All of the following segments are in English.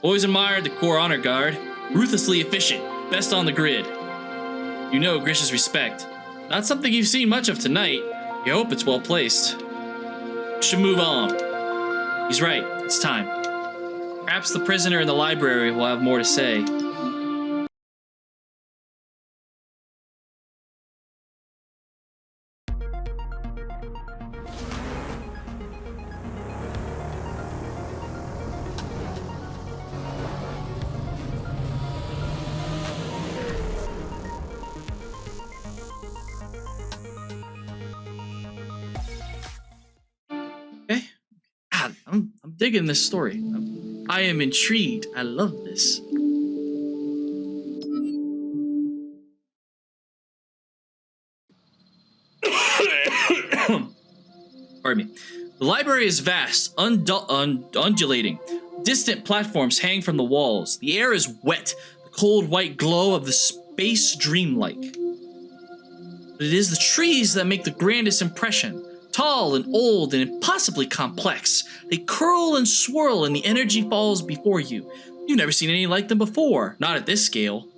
Always admired the Corps Honor Guard. Ruthlessly efficient, best on the grid. You know Grish's respect. Not something you've seen much of tonight. You hope it's well placed. You should move on. He's right, it's time. Perhaps the prisoner in the library will have more to say. Okay. God, I'm digging this story. I am intrigued. I love this. Pardon me. The library is vast, undulating. Distant platforms hang from the walls. The air is wet, the cold white glow of the space dreamlike. But it is the trees that make the grandest impression. Tall and old and impossibly complex. They curl and swirl and the energy falls before you. You've never seen any like them before, not at this scale.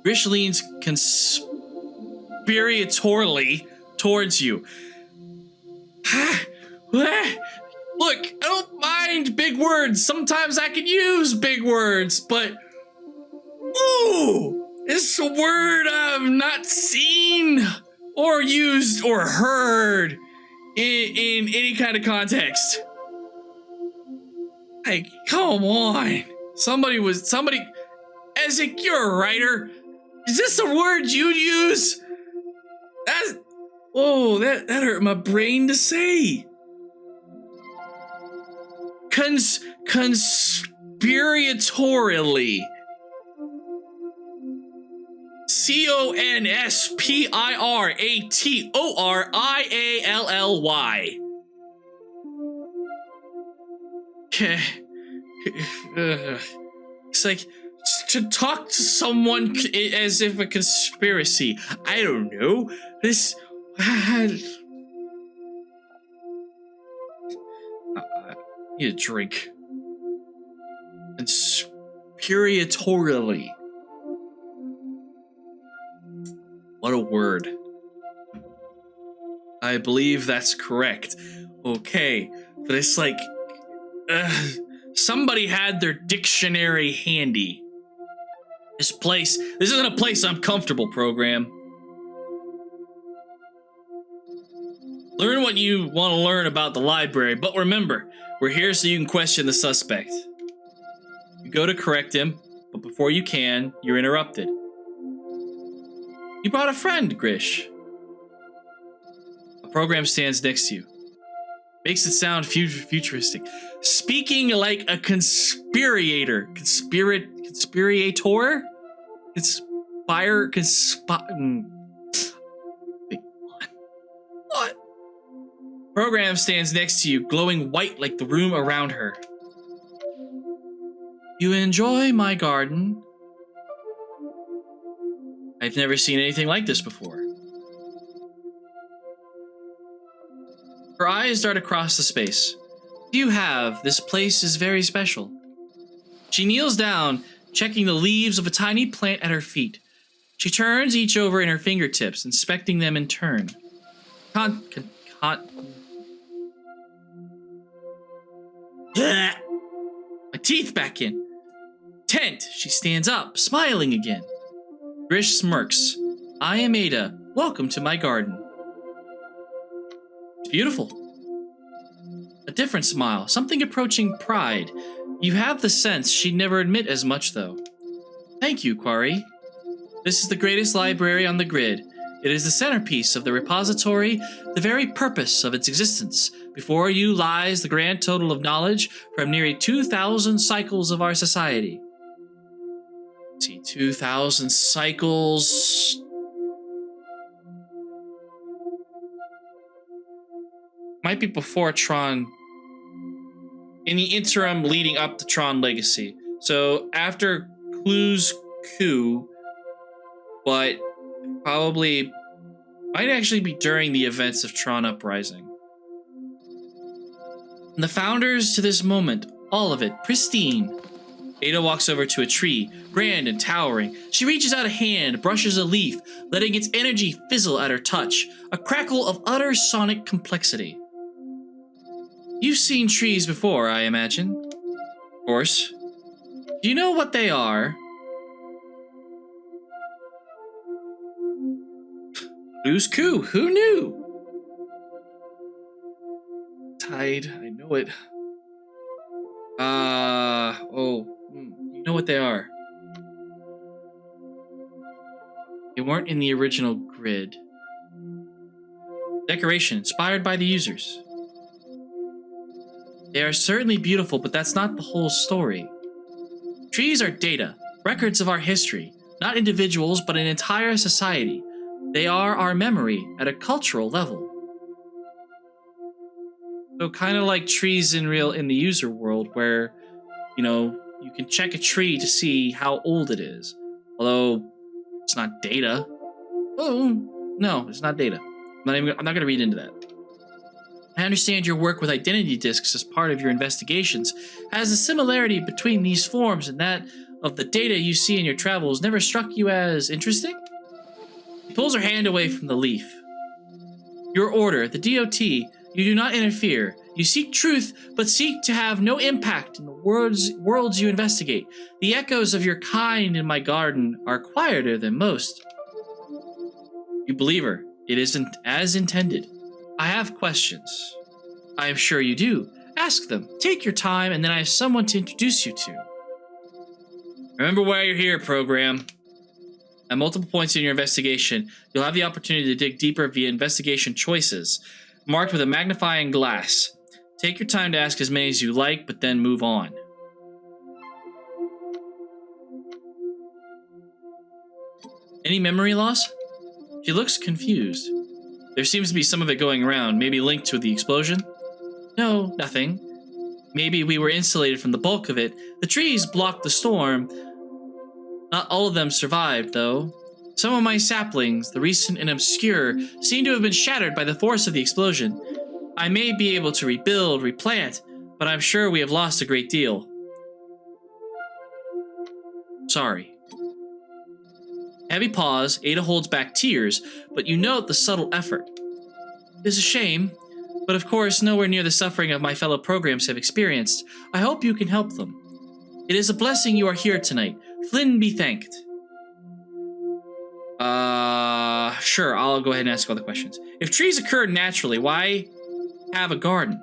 Grish leans conspiratorially towards you. Look, I don't mind big words. Sometimes I can use big words, but ooh, it's a word I've not seen or used or heard in any kind of context. Like, come on. Somebody, Ezek, you're a writer. Is this a word you'd use? That hurt my brain to say. Conspiratorially. Conspiratorially. Okay. It's like to talk to someone as if a conspiracy. I don't know. This. I need a drink. Conspiratorially. What a word. I believe that's correct. Okay, but it's like somebody had their dictionary handy. This isn't a place I'm comfortable, program. Learn what you want to learn about the library, but remember, we're here so you can question the suspect. You go to correct him, but before you can, you're interrupted. You brought a friend, Grish. A program stands next to you. Makes it sound futuristic. Speaking like a conspirator. Conspirator? What? Program stands next to you, glowing white like the room around her. You enjoy my garden? I've never seen anything like this before. Her eyes dart across the space. You have. This place is very special. She kneels down, checking the leaves of a tiny plant at her feet. She turns each over in her fingertips, inspecting them in turn. My teeth back in. Tent. She stands up, smiling again. Grish smirks. I am Ada. Welcome to my garden. It's beautiful. A different smile, something approaching pride. You have the sense she'd never admit as much, though. Thank you, Quarry. This is the greatest library on the grid. It is the centerpiece of the repository, the very purpose of its existence. Before you lies the grand total of knowledge from nearly 2,000 cycles of our society. Let's see, 2,000 cycles. Might be before Tron. In the interim leading up to Tron Legacy. So after Clue's coup, but probably might actually be during the events of Tron Uprising. From the founders to this moment, all of it, pristine. Ada walks over to a tree, grand and towering. She reaches out a hand, brushes a leaf, letting its energy fizzle at her touch, a crackle of utter sonic complexity. You've seen trees before, I imagine. Of course. Do you know what they are? Blue's coup, who knew? Tide, I know it. You know what they are. They weren't in the original grid. Decoration inspired by the users. They are certainly beautiful, but that's not the whole story. Trees are data, records of our history, not individuals, but an entire society. They are our memory at a cultural level. So kind of like trees in the user world, where, you can check a tree to see how old it is. Although it's not data. Oh, no, it's not data. I'm not going to read into that. I understand your work with identity disks as part of your investigations has a similarity between these forms and that of the data you see in your travels never struck you as interesting? He pulls her hand away from the leaf. Your order, the DOT, you do not interfere. You seek truth, but seek to have no impact in the worlds you investigate. The echoes of your kind in my garden are quieter than most. You believe her. It isn't as intended. I have questions. I am sure you do. Ask them. Take your time, and then I have someone to introduce you to. Remember why you're here, program. At multiple points in your investigation, you'll have the opportunity to dig deeper via investigation choices, marked with a magnifying glass. Take your time to ask as many as you like, but then move on. Any memory loss? She looks confused. There seems to be some of it going around, maybe linked to the explosion. No, nothing. Maybe we were insulated from the bulk of it. The trees blocked the storm. Not all of them survived, though. Some of my saplings, the recent and obscure, seem to have been shattered by the force of the explosion. I may be able to rebuild, replant, but I'm sure we have lost a great deal. Sorry. Heavy pause, Ada holds back tears, but you note the subtle effort. It is a shame, but of course nowhere near the suffering of my fellow programs have experienced. I hope you can help them. It is a blessing you are here tonight. Flynn be thanked. Sure, I'll go ahead and ask all the questions. If trees occur naturally, why have a garden?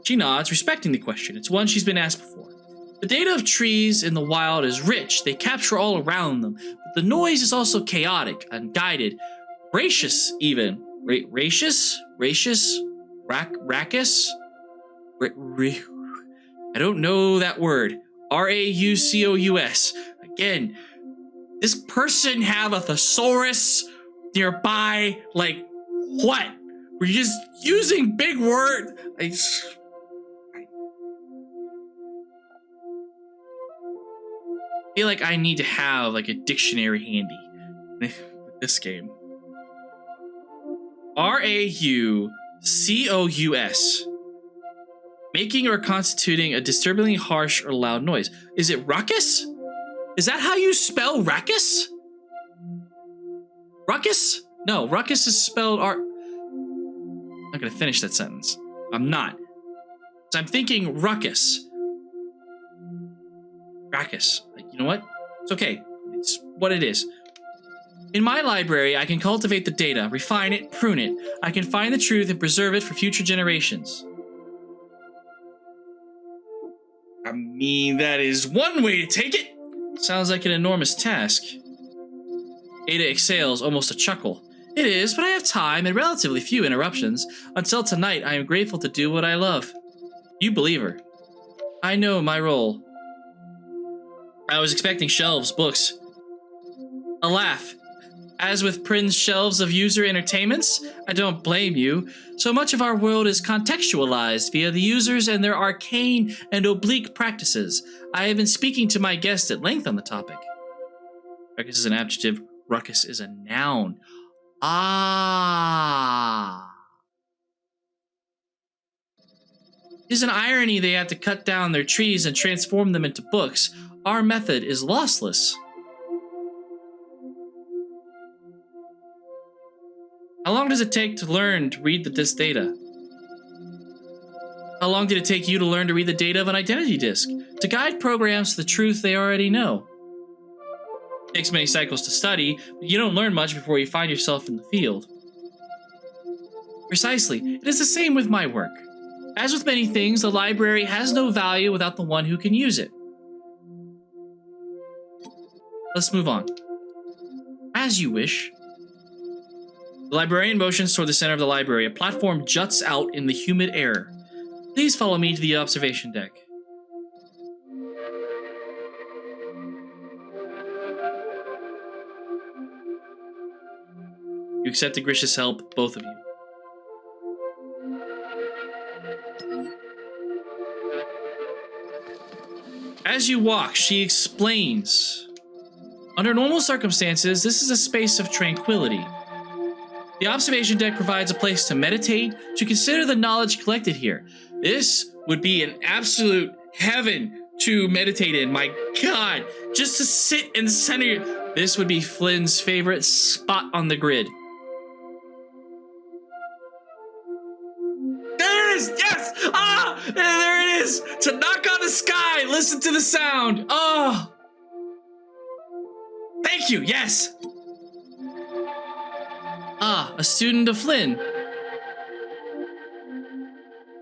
She nods, respecting the question. It's one she's been asked before. The data of trees in the wild is rich. They capture all around them. But the noise is also chaotic, unguided, racious even. Raucous? Raucous? I don't know that word. Raucous. Again, this person have a thesaurus nearby? Like, what? We're just using big words. I feel like I need to have like a dictionary handy with this game. Raucous. Making or constituting a disturbingly harsh or loud noise. Is it ruckus? Is that how you spell ruckus? Ruckus? No, ruckus is spelled I'm not gonna finish that sentence. I'm not. So I'm thinking ruckus. Ruckus. Like, you know what? It's okay. It's what it is. In my library, I can cultivate the data, refine it, prune it. I can find the truth and preserve it for future generations. I mean, that is one way to take it. Sounds like an enormous task. Ada exhales, almost a chuckle. It is, but I have time and relatively few interruptions. Until tonight, I am grateful to do what I love. You believe her. I know my role. I was expecting shelves, books. A laugh. As with Prin's shelves of user entertainments, I don't blame you. So much of our world is contextualized via the users and their arcane and oblique practices. I have been speaking to my guest at length on the topic. Ruckus is an adjective. Ruckus is a noun. Ah. It is an irony they had to cut down their trees and transform them into books. Our method is lossless. How long does it take to learn to read this data? How long did it take you to learn to read the data of an identity disk? To guide programs to the truth they already know. It takes many cycles to study, but you don't learn much before you find yourself in the field. Precisely. It is the same with my work. As with many things, the library has no value without the one who can use it. Let's move on. As you wish. The librarian motions toward the center of the library. A platform juts out in the humid air. Please follow me to the observation deck. You accepted Grish's help, both of you. As you walk, she explains. Under normal circumstances, this is a space of tranquility. The observation deck provides a place to meditate, to consider the knowledge collected here. This would be an absolute heaven to meditate in. My God, just to sit in the center. This would be Flynn's favorite spot on the grid. There it is! Yes! Ah! There it is! To knock on the sky! Listen to the sound! Oh! Thank you! Yes! Ah, a student of Flynn.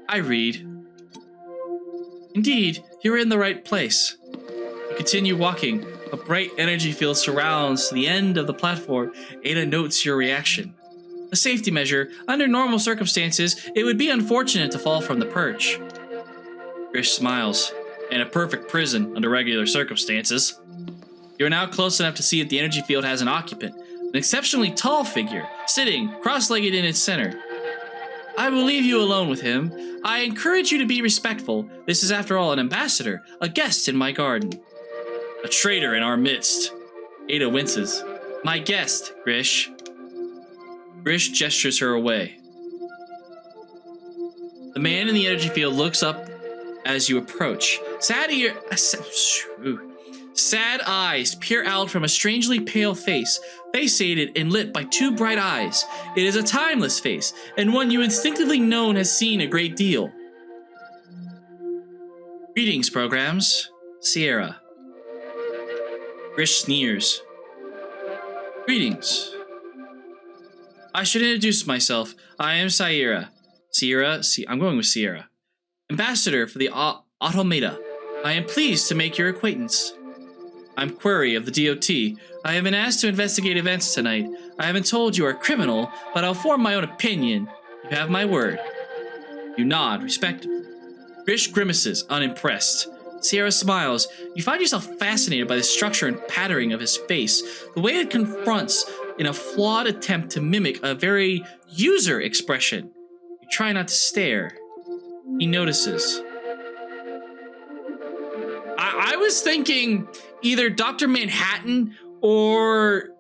I read. Indeed, you're in the right place. You continue walking. A bright energy field surrounds the end of the platform. Ada notes your reaction. A safety measure. Under normal circumstances, it would be unfortunate to fall from the perch. Grish smiles. In a perfect prison under regular circumstances. You are now close enough to see that the energy field has an occupant. An exceptionally tall figure, sitting cross-legged in its center. I will leave you alone with him. I encourage you to be respectful. This is, after all, an ambassador, a guest in my garden. A traitor in our midst. Ada winces. My guest, Grish. Grish gestures her away. The man in the energy field looks up as you approach. Sad eyes peer out from a strangely pale face, face-shaded and lit by two bright eyes. It is a timeless face, and one you instinctively know has seen a great deal. Greetings, programs. Sierra. Grish sneers. Greetings. I should introduce myself. I am Sierra. I'm going with Sierra. Ambassador for the Automata. I am pleased to make your acquaintance. I'm Query of the DOT. I have been asked to investigate events tonight. I haven't told you are a criminal, but I'll form my own opinion. You have my word. You nod, respectively. Grish grimaces, unimpressed. Sierra smiles. You find yourself fascinated by the structure and patterning of his face, the way it confronts in a flawed attempt to mimic a very user expression. You try not to stare. He notices. I was thinking either Dr. Manhattan or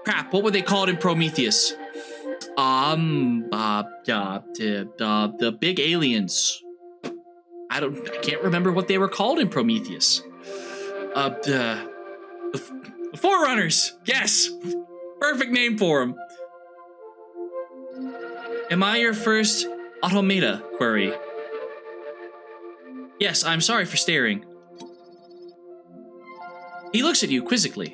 crap, what were they called in Prometheus? The big aliens. I can't remember what they were called in Prometheus. The Forerunners. Yes. Perfect name for them. Am I your first automata, Query? Yes, I'm sorry for staring. He looks at you quizzically.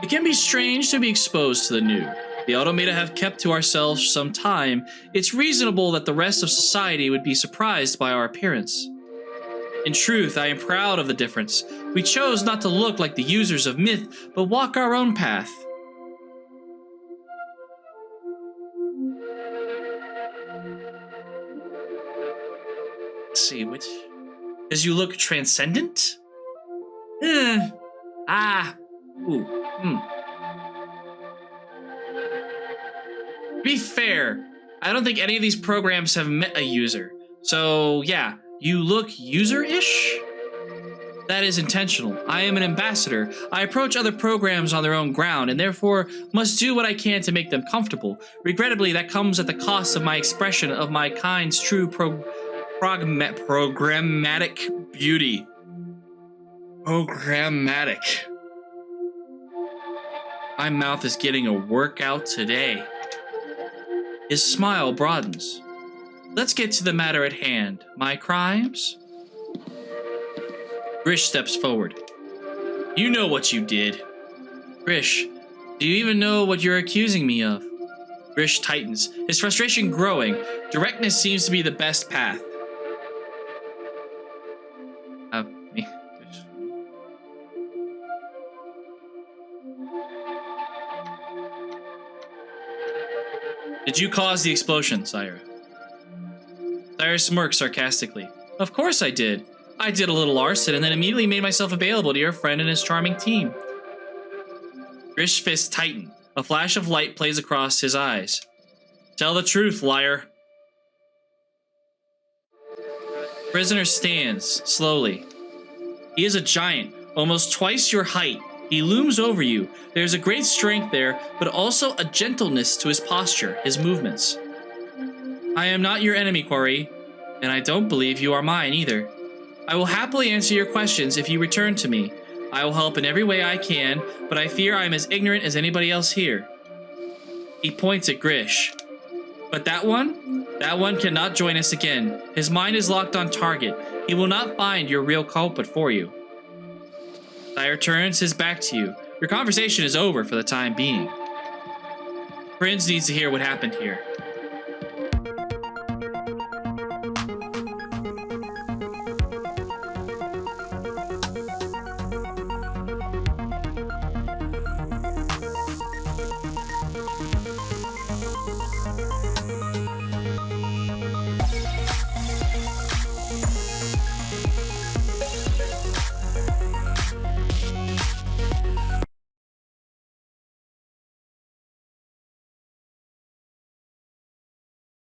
It can be strange to be exposed to the new. The automata have kept to ourselves some time. It's reasonable that the rest of society would be surprised by our appearance. In truth, I am proud of the difference. We chose not to look like the users of myth, but walk our own path. Let's see, which... Does you look transcendent? Ooh. To be fair, I don't think any of these programs have met a user. So, yeah, you look user-ish? That is intentional. I am an ambassador. I approach other programs on their own ground and therefore must do what I can to make them comfortable. Regrettably, that comes at the cost of my expression of my kind's true programmatic beauty. Programmatic. My mouth is getting a workout today. His smile broadens. Let's get to the matter at hand. My crimes? Grish steps forward. You know what you did. Grish, do you even know what you're accusing me of? Grish tightens, his frustration growing. Directness seems to be the best path. Me. Did you cause the explosion, Sire? Sire smirks sarcastically. Of course I did. I did a little arson and then immediately made myself available to your friend and his charming team. Grish's fists tighten. A flash of light plays across his eyes. Tell the truth, liar. Prisoner stands, slowly. He is a giant, almost twice your height. He looms over you. There's a great strength there, but also a gentleness to his posture, his movements. I am not your enemy, Quarry, and I don't believe you are mine either. I will happily answer your questions if you return to me. I will help in every way I can, but I fear I am as ignorant as anybody else here. He points at Grish. But that one cannot join us again. His mind is locked on target. He will not find your real culprit for you. Sire turns his back to you. Your conversation is over for the time being. Prince needs to hear what happened here.